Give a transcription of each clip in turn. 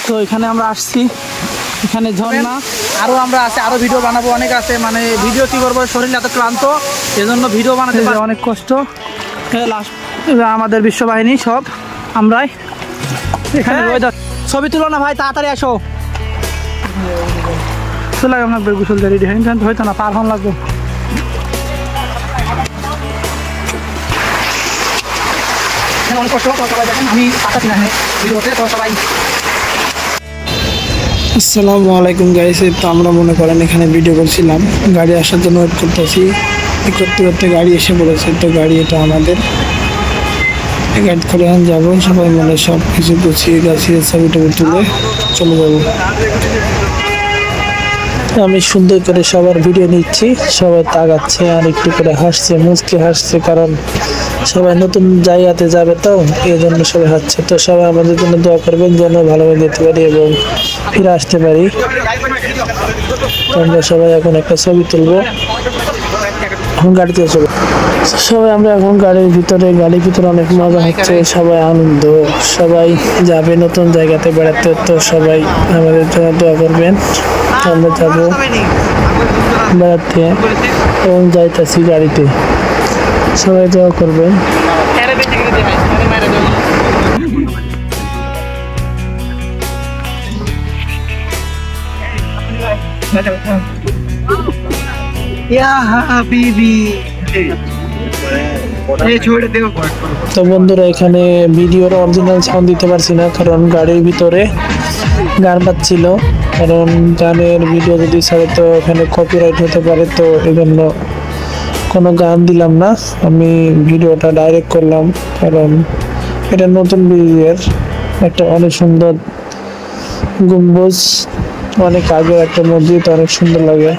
তো এখানে আমরা আসছি, এখানে ঝর্ণা, আরও আমরা আছে, আরও ভিডিও বানাবো, অনেক আছে, মানে ভিডিও কী করবো, শরীর এত ক্লান্ত, এজন্য ভিডিও বানাতে অনেক কষ্ট। লাস্ট আমাদের বিশ্ববাহিনী সব আমরাই এখানে ছবি তুলো না ভাই, তাড়াতাড়ি আসো। চলে লাগবে গোসল রেডি হয়তো না, পার হন লাগবে। অনেক কষ্ট, সবাই দেখেন, আমি পাঠাচ্ছি না ভিডিওতে, তো সবাই। আসসালামু আলাইকুম গাইস। তো আমরা মনে করেন এখানে ভিডিও করছিলাম, গাড়ি আসার জন্য ওয়েট করতেছি, করতে করতে গাড়ি এসে পড়েছে। তো গাড়ি এটা আমাদের, গাড়ি করে যাবো, সবাই মিলে সব কিছু গুছিয়ে গাছিয়ে ছবি টবি তুলে চলে যাবো। আমি সুন্দর করে সবার ভিডিও নিচ্ছি, সবাই তাকাচ্ছে আর একটু করে হাসছে, মুচকে হাসছে, কারণ সবাই নতুন জায়গাতে যাবে, তো এই জন্য সবাই হাসছে। তো সবাই আমাদের জন্য দোয়া করবেন যেন ভালোভাবে যেতে পারি এবং ফিরে আসতে পারি। আমরা সবাই এখন একটা ছবি তুলবো, এখন গাড়িতে চলো সবাই। আমরা এখন গাড়ির ভিতরে অনেক মজা হচ্ছে, সবাই আনন্দ, সবাই যাবে নতুন জায়গাতে বেড়াতে। তো সবাই আমাদের জন্য দোয়া করবেন, আমরা যাবো বেড়াতে এবং যাইতেছি গাড়িতে, সবাই দোয়া করবেন। তো বন্ধুরা, এখানে ভিডিওর অরিজিনাল সাউন্ড দিতে পারছি না, কারণ গাড়ির ভিতরে গান বাজছিল, কারণ গানের ভিডিও যদি ছাড়ে তো এখানে কপিরাইট হতে পারে, তো এই জন্য কোনো গান দিলাম না, আমি ভিডিওটা ডাইরেক্ট করলাম। কারণ এটা নতুন ব্রিজের একটা অনেক সুন্দর গম্বুজ, অনেক আগের একটা মসজিদ, অনেক সুন্দর লাগে।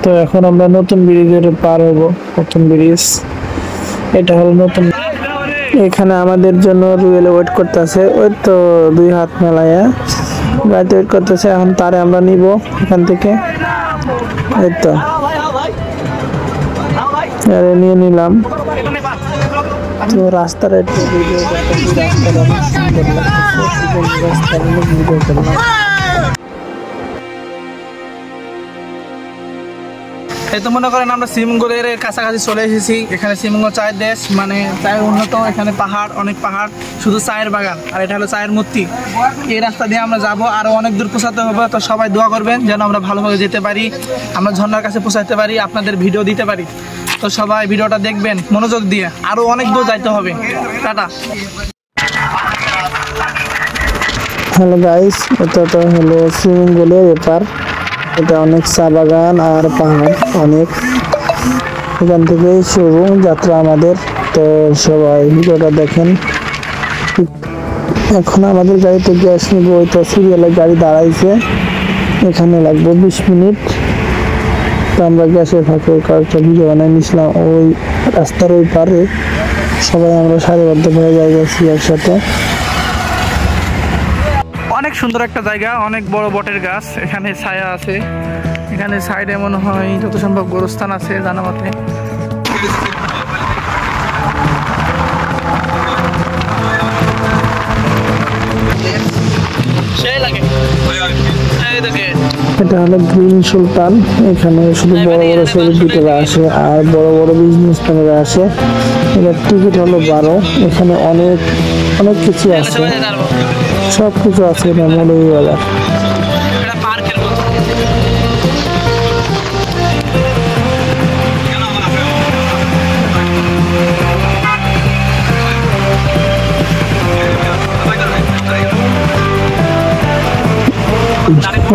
তো এখন আমরা নতুন ব্রিজের পার হবো, নতুন ব্রিজ এটা হলো নতুন। এখানে আমাদের জন্য রুয়েল ওয়েট করতেছে, ওই তো দুই হাত মেলায়া গাড়িতে ওয়েট করতেছে। এখন তারে আমরা নিব এখান থেকে, এই তো নিয়ে নিলাম। তো রাস্তার একটু ভিডিও করতেছি, রাস্তার অনেক সুন্দর লাগতেছে, রাস্তার অনেক ভিডিও করলাম। এই তো মনে করেন আমরা শ্রীমঙ্গলের কাছাকাছি চলে এসেছি। এখানে শ্রীমঙ্গল চায়ের দেশ, মানে চায়ের উন্নত, এখানে পাহাড়, অনেক পাহাড়, শুধু চায়ের বাগান, আর এটা হলো চায়ের মূর্তি। এই রাস্তা দিয়ে আমরা যাব, আরও অনেক দূর পৌঁছাতে হবে। তো সবাই দোয়া করবেন যেন আমরা ভালোভাবে যেতে পারি, আমরা ঝর্ণার কাছে পৌঁছাতে পারি, আপনাদের ভিডিও দিতে পারি। তো সবাই ভিডিওটা দেখবেন মনোযোগ দিয়ে, আরও অনেক দূর যাইতে হবে। টাটা। হ্যালো গাইস, এটা তো হলো শ্রীমঙ্গলের ব্যাপার, এটা অনেক চা বাগান আর পাহাড় অনেক, এখান থেকে শুরু যাত্রা আমাদের। তো সবাই ভিডিওটা দেখেন। এখন আমাদের গাড়িতে গ্যাস নিব, ওই তো সিরিয়ালে গাড়ি দাঁড়াইছে, এখানে লাগবে 20 মিনিট। তো আমরা গ্যাসের ফাঁকে কয়েকটা ভিডিও বানাই নিয়েছিলাম ওই রাস্তার ওই পারে, সবাই আমরা সারিবদ্ধ হয়ে যাচ্ছি একসাথে। অনেক সুন্দর একটা জায়গা, অনেক বড় বটের গাছ, এখানে ছায়া আছে, এখানে সাইডে মনে হয় যত সম্ভব গোরস্থান আছে জানা মতে। এটা হলো গ্রিন সুলতান, এখানে শুধু বড় বড় সেলিব্রিটিরা আসে আর বড় বড় বিজনেসম্যানেরা আসে। এটার টিকিট হলো 12। এখানে অনেক অনেক কিছু আছে, সব কিছু আছে এটা মৌলভীবাজার।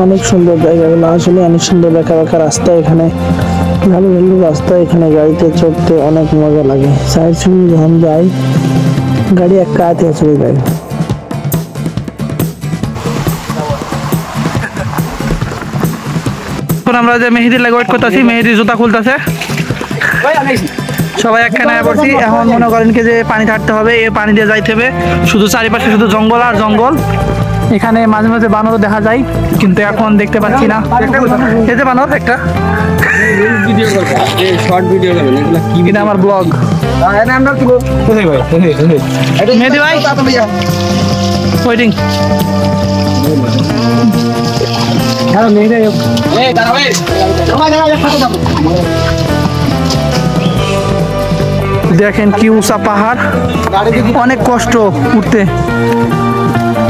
অনেক সুন্দর জায়গাগুলো, আসলে অনেক সুন্দর বেঁকা বেঁকা রাস্তা, এখানে ভালো ভালো রাস্তা, এখানে গাড়িতে চড়তে অনেক মজা লাগে। সাইড সিন যখন যাই গাড়ি এক কাতে চলে যায়। আমরা যে মেহেদির লাগে ওয়েট করতেছি, মেহেদি জুতা খুলতেছে, সবাই একখানে পড়ছি। এখন মনে করেন কি যে পানি ছাড়তে হবে, এই পানি দিয়ে যাইতে হবে, শুধু চারিপাশে শুধু জঙ্গল আর জঙ্গল। এখানে মাঝে মাঝে বানরও দেখা যায়, কিন্তু এখন দেখতে পাচ্ছি না। এই যে বানর একটা শর্ট ভিডিও করবেন, এগুলা কি? এটা আমার ব্লগ। মেহেদি ভাই ওয়েটিং। দেখেন কি উঁচা পাহাড়, অনেক কষ্ট উঠতে।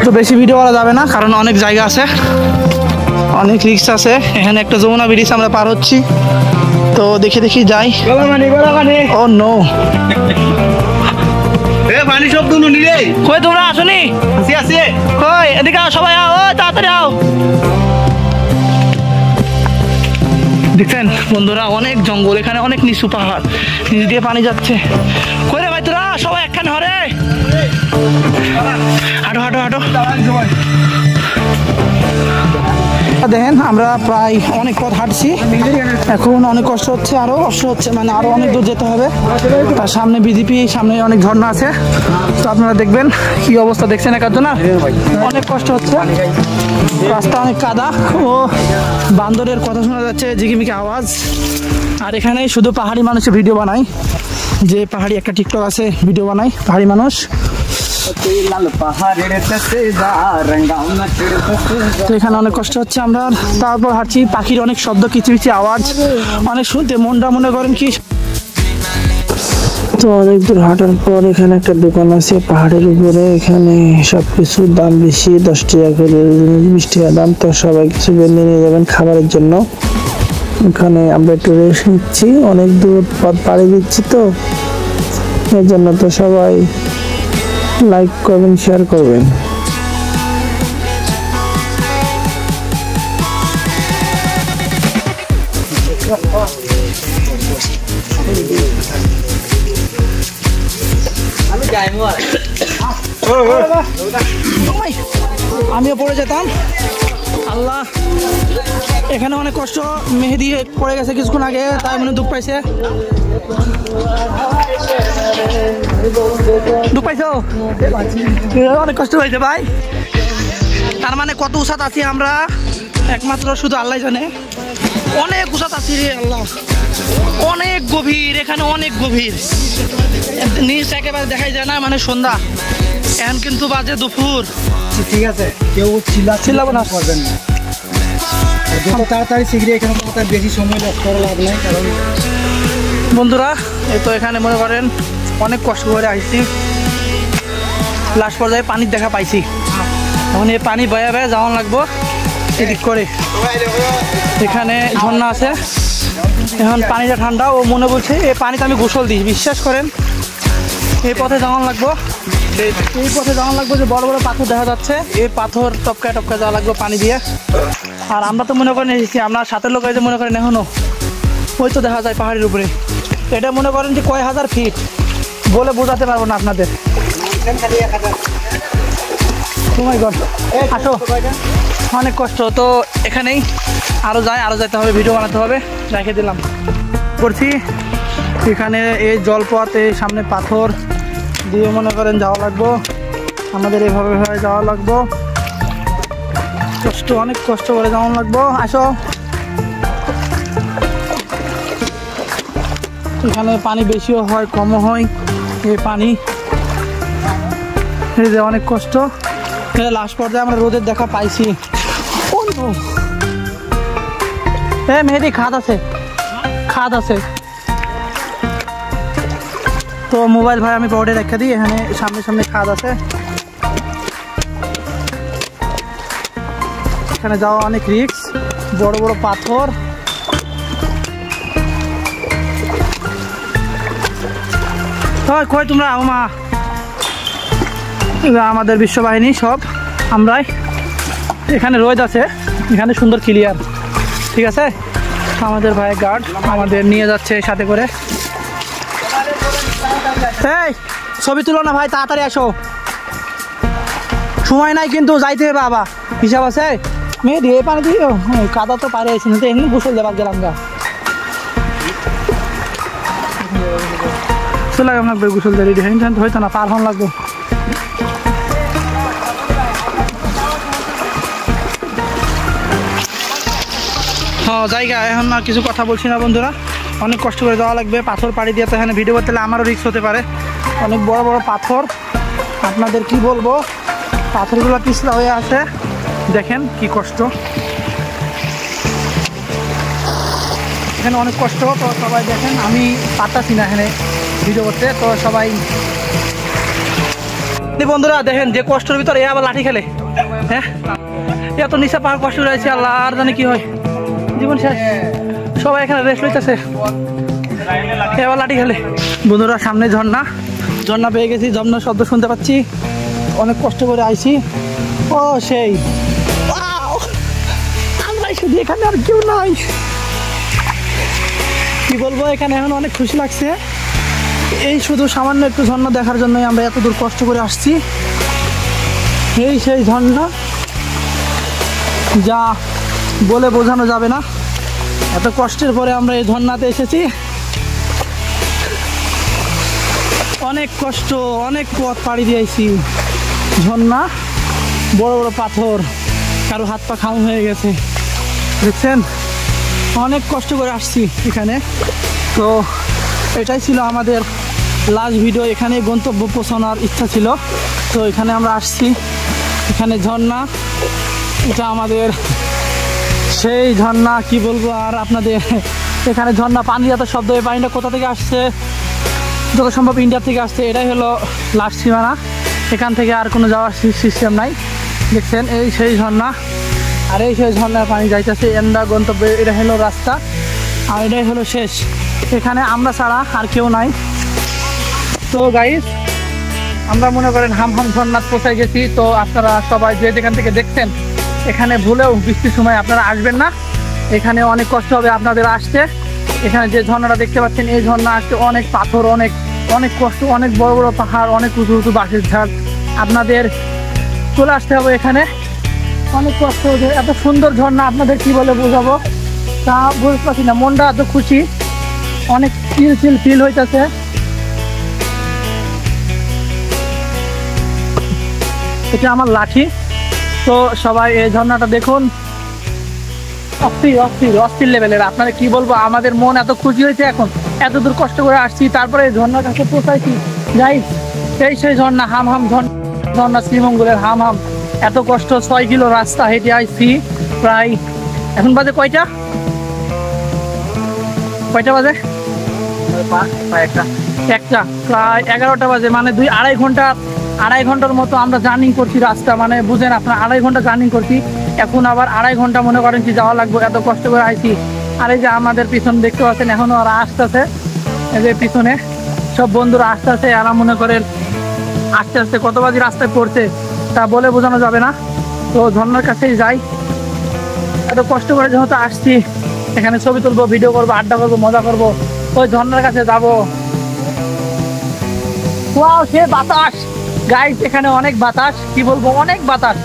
তো বেশি ভিডিও করা যাবে না কারণ অনেক জায়গা আছে, অনেক রিস্ক আছে। এখানে একটা যমুনা ব্রিজ আমরা পার হচ্ছি, তো দেখে দেখি যাই। ও নো, পানি সব দুনো নিলে কই তোমরা আসনি? আছে কই এদিকে আও, সবাই আও, তাড়াতাড়ি আও। দেখছেন বন্ধুরা, অনেক জঙ্গল, এখানে অনেক নিচু পাহাড়, নিচ দিয়ে পানি যাচ্ছে। কই রে ভাই তোরা সবাই একখানে হরে, হাঁটো হাঁটো হাঁটো। দেখেন আমরা প্রায় অনেক পথ হাঁটছি, এখন অনেক কষ্ট হচ্ছে, আরো কষ্ট হচ্ছে, মানে আরো অনেক দূর যেতে হবে। তার সামনে বিজেপি, সামনে অনেক ঝর্ণা আছে, তো আপনারা দেখবেন কি অবস্থা। দেখছেন একার জন্য অনেক কষ্ট হচ্ছে, রাস্তা অনেক কাদা ও বান্দরের কথা শোনা যাচ্ছে, ঝিকিমিকি আওয়াজ। আর এখানে শুধু পাহাড়ি মানুষের ভিডিও বানায়, যে পাহাড়ি একটা টিকটক আছে, ভিডিও বানায় পাহাড়ি মানুষ। তো এখানে অনেক কষ্ট হচ্ছে, আমরা তারপর হাঁটছি, পাখির অনেক শব্দ, কিচিমিচি আওয়াজ, অনেক শুনতে মনটা মনে করেন কি। তো অনেক দূর হাঁটার পর এখানে একটা দোকান আছে পাহাড়ের উপরে, এখানে সবকিছুর দাম বেশি, 10 টাকা করে 20 টাকা দাম। তো সবাই কিছু বেঁধে নিয়ে যাবেন খাবারের জন্য। এখানে আমরা একটু রেস্ট নিচ্ছি, অনেক দূর পথ পাড়ি দিচ্ছি, তো এর জন্য তো সবাই লাইক করবেন, শেয়ার করবেন। আমিও পড়ে যেতাম, আল্লাহ। এখানে অনেক কষ্ট, মেহেদি পড়ে গেছে কিছুক্ষণ আগে, তাই মনে দুঃখ পাইছে। দুঃখ পাইছো? অনেক কষ্ট হয়েছে ভাই। তার মানে কত উঁচাত আছি আমরা একমাত্র শুধু আল্লাহ জানে। অনেক উঁচাত আছি রে আল্লাহ, অনেক গভীর, এখানে অনেক গভীর, নিচ একেবারে দেখাই যায় না, মানে সন্ধ্যা। এখন কিন্তু বাজে দুপুর। ঠিক আছে, কেউ চিল্লাবো না, করবেন না, যত তাড়াতাড়ি শিখলে এখানে তার বেশি সময় লস করা লাভ নাই। কারণ বন্ধুরা এই তো এখানে মনে করেন অনেক কষ্ট করে আসছি, লাস্ট পর্যায়ে পানির দেখা পাইছি। এখন এই পানি বয়া বয়া যাওয়ান লাগবো এদিক করে। এখানে ঝর্ণা আছে, এখন পানিটা ঠান্ডা, ও মনে বলছে এই পানিতে আমি গোসল দিই, বিশ্বাস করেন। এই পথে যাওয়ান লাগবো, এই পথে যাওয়ান লাগবো, যে বড় বড় পাথর দেখা যাচ্ছে, এই পাথর টপকায় টপকায় যাওয়া লাগবে পানি দিয়ে। আর আমরা তো মনে করেন এসেছি, আমরা সাথের লোক যে মনে করেন এখনো ওই তো দেখা যায় পাহাড়ের উপরে। এটা মনে করেন যে কয় হাজার ফিট, বলে বোঝাতে পারবো না আপনাদের। আসো, অনেক কষ্ট। তো এখানেই আরও যেতে হবে, ভিডিও বানাতে হবে, রেখে দিলাম করছি। এখানে এই জলপথ, এই সামনে পাথর দিয়ে মনে করেন যাওয়া লাগবো, আমাদের এভাবে যাওয়া লাগবো, কষ্ট, অনেক কষ্ট করে যাওয়া লাগবো। আসো, এখানে পানি বেশিও হয় কমও হয়, এই পানি এই যে অনেক কষ্ট। লাস্ট পর্যায়ে আমরা রোদের দেখা পাইছি। মেহেদি খাদ আছে, খাদ আছে। তো মোবাইল ভাই আমি পকেটে রেখে দিই, এখানে সামনে সামনে খাদ আছে, এখানে যাওয়া অনেক রিস্ক, বড় বড় পাথর। কই তোমরা মা, আমাদের বিশ্ববাহিনী সব আমরাই। এখানে রোদ আছে, এখানে সুন্দর ক্লিয়ার, ঠিক আছে। আমাদের ভাই গার্ড আমাদের নিয়ে যাচ্ছে সাথে করে। এই ছবি তুলো না ভাই, তাড়াতাড়ি আসো, সময় নাই কিন্তু যাইতে হবে। বাবা হিসাব আছে, মেয়ে দিয়ে পানি দিও, কাদা তো পারে আছি না, তো এমনি গোসল দেবার গেলাম গা, চলে লাগবে গোসল দিয়ে রেডি হয়তো না, পার হন লাগবো। হ্যাঁ জায়গা, এখন আর কিছু কথা বলছি না বন্ধুরা, অনেক কষ্ট করে যাওয়া লাগবে, পাথর পাড়ি দিয়ে। তো এখানে ভিডিও করতে হলে আমারও রিস্ক হতে পারে, অনেক বড় বড় পাথর, আপনাদের কি বলবো, পাথরগুলো পিছলা হয়ে আছে, দেখেন কি কষ্ট। এখানে অনেক কষ্ট, তো সবাই দেখেন, আমি পারতাছি না এখানে ভিডিও করতে, তো সবাই বন্ধুরা দেখেন যে কষ্টের ভিতরে আবার লাঠি খেলে। হ্যাঁ, এত নিচে পাহাড় কষ্ট রয়েছে, আল্লাহ আর জানে কি হয়, জীবন শেষ। সবাই এখানে রেস্ট লইতেছে, এবার লাঠি খেলে। বন্ধুরা সামনে ঝর্ণা, ঝর্ণা পেয়ে গেছি, ঝর্ণার শব্দ শুনতে পাচ্ছি। অনেক কষ্ট করে আইছি। ও সেই আমরা শুধু এখানে, আর কেউ নাই। কি বলবো, এখানে এখন অনেক খুশি লাগছে। এই শুধু সামান্য একটু ঝর্ণা দেখার জন্যই আমরা এত দূর কষ্ট করে আসছি। এই সেই ঝর্ণা, যা বলে বোঝানো যাবে না। এত কষ্টের পরে আমরা এই ঝর্ণাতে এসেছি। অনেক কষ্ট, অনেক পথ পাড়ি দিয়েছি। ঝর্ণা, বড় বড় পাথর, কারো হাত পা খাম হয়ে গেছে, দেখছেন। অনেক কষ্ট করে আসছি এখানে। তো এটাই ছিল আমাদের লাস্ট ভিডিও। এখানে গন্তব্য পৌঁছানোর ইচ্ছা ছিল, তো এখানে আমরা আসছি। এখানে ঝর্ণা, এটা আমাদের সেই ঝর্ণা, কি বলবো আর আপনাদের। এখানে ঝর্ণা, পানি এত শব্দ, এই পানিটা কোথা থেকে আসছে, যত সম্ভব ইন্ডিয়া থেকে আসছে। এটাই হলো লাস্ট সীমানা, এখান থেকে আর কোনো যাওয়ার সিস্টেম নাই। দেখছেন এই সেই ঝর্ণা, আর এই সেই ঝর্ণার পানি যাইতেছে এন্ডা গন্তব্য। এটা হলো রাস্তা, আর এটাই হলো শেষ। এখানে আমরা ছাড়া আর কেউ নাই। তো গাইস, আমরা মনে করেন হাম ঝর্ণা পৌঁছায় গেছি। তো আপনারা সবাই যে যেখান থেকে দেখছেন, এখানে ভুলেও বৃষ্টির সময় আপনারা আসবেন না। এখানে অনেক কষ্ট হবে আপনাদের আসতে। এখানে যে ঝর্ণাটা দেখতে পাচ্ছেন, এই ঝর্ণা আসতে অনেক পাথর, অনেক অনেক কষ্ট, অনেক বড় বড় পাহাড়, অনেক উঁচু উঁচু বাঁশের ঝাড়। আপনাদের চলে আসতে হবে এখানে। অনেক কষ্ট, এত সুন্দর ঝর্ণা আপনাদের কি বলে বোঝাবো তা বুঝতে পারছি না। মনটা এত খুশি, অনেক ফিল হইতেছে। এটা আমার লাঠি। তো সবাই এই ঝর্ণাটা দেখুন, অস্থির লেভেলের। আপনাদের কি বলবো, আমাদের মন এত খুশি হয়েছে। এখন এত দূর কষ্ট করে আসছি, তারপরে এই ঝর্ণার কাছে পৌঁছাইছি। যাই, এই সেই ঝর্ণা, হাম ঝর্ণা, শ্রীমঙ্গলের হাম। এত কষ্ট, 6 কিলো রাস্তা হেঁটে আসছি। প্রায় এখন বাজে কয়টা বাজে? একটা, প্রায় 11টা বাজে। মানে 2-2.5 ঘন্টার মতো আমরা জার্নি করছি রাস্তা। মানে বুঝেন আপনার, 2.5 ঘন্টা জার্নি করছি। এখন আবার 2.5 ঘন্টা মনে করেন কি যাওয়া লাগবে, এত কষ্ট করে আইছি। আর এই যে আমাদের পিছনে দেখতে পাচ্ছেন, এখনো ওরা আসতেছে। এই যে পিছনে সব বন্ধুরা আসতেছে। আর মনে করেন আস্তে আস্তে কত বাজি রাস্তায় পড়ছে তা বলে বোঝানো যাবে না। তো ঝর্ণার কাছেই যাই। এত কষ্ট করে যেহেতু আসছি, এখানে ছবি তুলবো, ভিডিও করবো, আড্ডা করবো, মজা করবো। ওই ঝর্ণার কাছে যাবো। ওয়াও, সে বাতাস গাইস, এখানে অনেক বাতাস, কি বলবো, অনেক বাতাস।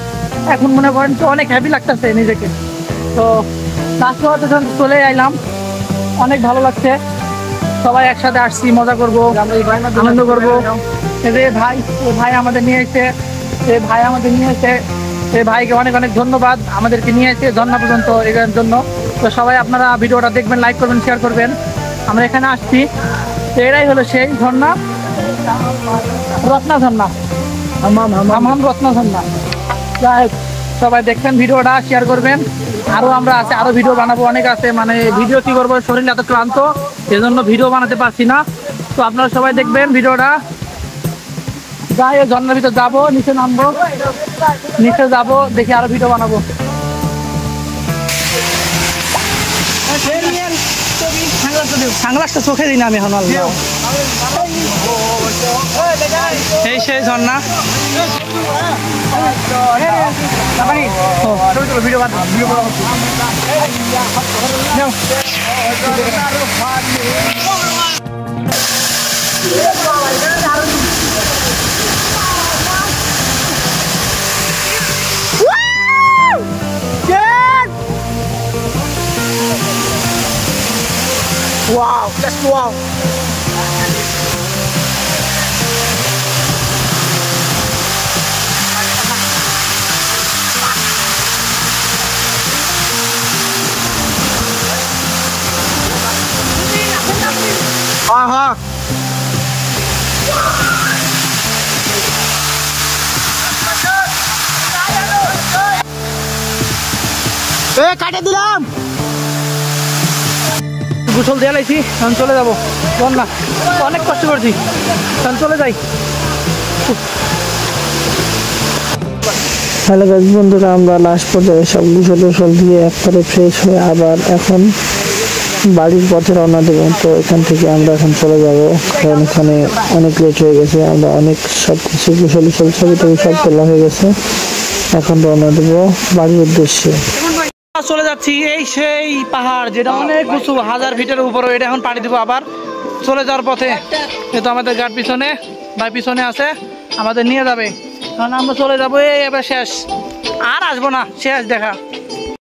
এখন মনে করেন তো অনেক হ্যাপি লাগতেছে নিজেকে। তো লাস্ট হতে চলে আইলাম, অনেক ভালো লাগছে। সবাই একসাথে আসছি, মজা করবো, আনন্দ করবো। এই ভাই আমাদের নিয়ে এসে, এই ভাইকে অনেক অনেক ধন্যবাদ, আমাদেরকে নিয়ে এসে ঝর্ণা পর্যন্ত এর জন্য। তো সবাই আপনারা ভিডিওটা দেখবেন, লাইক করবেন, শেয়ার করবেন। আমরা এখানে আসছি, তো এটাই হলো সেই ঝর্ণা, রত্না ঝর্ণা, হাম রত্না ঝর্ণা। যাই হোক, সবাই দেখবেন, ভিডিওটা শেয়ার করবেন। আরও আমরা আছে, আরও ভিডিও বানাবো, অনেক আছে। মানে ভিডিও কি করবো, শরীর এত ক্লান্ত, এজন্য ভিডিও বানাতে পারছি না। তো আপনারা সবাই দেখবেন ভিডিওটা। যাই, ঝর্ণার ভিতর যাবো, নিচে নামবো, নিচে যাবো, দেখি আরো ভিডিও বানাবো। সাংলাসটা চোখে দিই না আমি এখন। এই সেই ঝর্ণা, wow, let's go out. Aha. কাটে দিলাম। গোসল দিয়ে লাইছি, এখন চলে যাবো। বল না, অনেক কষ্ট করছি, এখন চলে যাই। হ্যালো গাইস বন্ধুরা, আমরা লাস্ট পর্যায়ে সব গোসল দিয়ে একবারে ফ্রেশ হয়ে আবার এখন বাড়ির পথে রওনা দেবো। তো এখান থেকে আমরা এখন চলে যাবো, কারণ এখানে অনেক লেট হয়ে গেছে। আমরা অনেক সব কিছু গোসল ছবি টবি সব তোলা হয়ে গেছে। এখন রওনা দেবো বাড়ির উদ্দেশ্যে। চলে যাচ্ছি, এই সেই পাহাড় যেটা অনেক উঁচু, 1000 ফিটের উপরে। এটা এখন পাড়ি দেবো আবার চলে যাওয়ার পথে। যেহেতু আমাদের গাড়ি পিছনে, ভাই পিছনে আছে, আমাদের নিয়ে যাবে। কারণ আমরা চলে যাবো, এই এবার শেষ, আর আসবো না, শেষ দেখা।